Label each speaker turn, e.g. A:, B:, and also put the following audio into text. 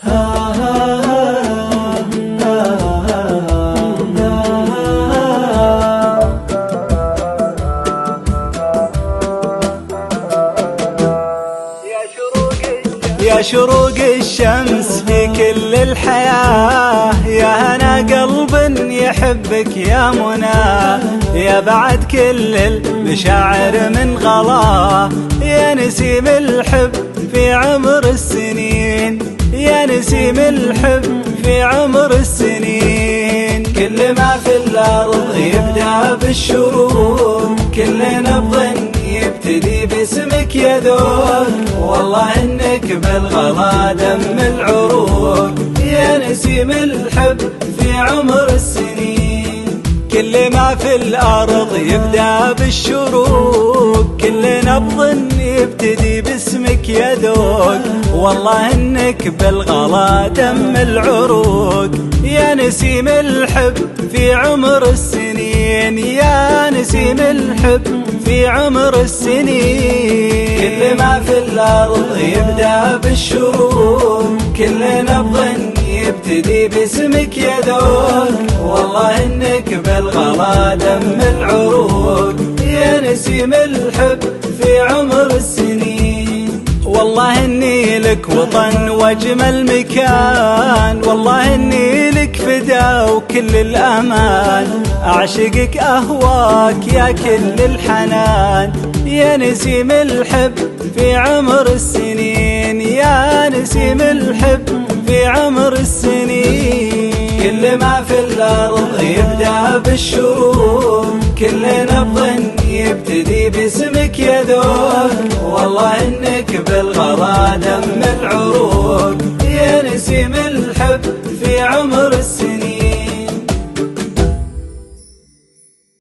A: يا شروق الشمس في كل الحياة، يا هنا قلب يحبك يا منى، يا بعد كل المشاعر من غلا، يا نسيم الحب في عمر السنين، يا نسيم الحب في عمر السنين. كل ما في الأرض يبدأ بالشروق، كل نبض يبتدي باسمك يا ذوق، والله انك بالغلا دم العروق، يا نسيم الحب في عمر السنين. كل ما في الأرض يبدأ بالشروق، كل نبض يبتدي باسمك يا ذوق، والله انك بالغلا دم العروق، يا نسيم الحب في عمر السنين، يا نسيم الحب في عمر السنين. كل ما في الأرض يبدأ بالشروق، كل نبض يبتدي باسمك يا ذوق، والله انك بالغلا دم العروق، يا نسيم الحب في عمر السنين. والله اني لك وطن واجمل مكان، والله اني لك فدا وكل الامان، اعشقك اهواك يا كل الحنان، يا نسيم الحب في عمر السنين، يا نسيم الحب في عمر السنين. كل ما في الأرض يبدأ بالشروق، كل نبض يبتدي باسمك يا ذوق، والله انك بالغلا دم العروق، يا نسيم الحب في عمر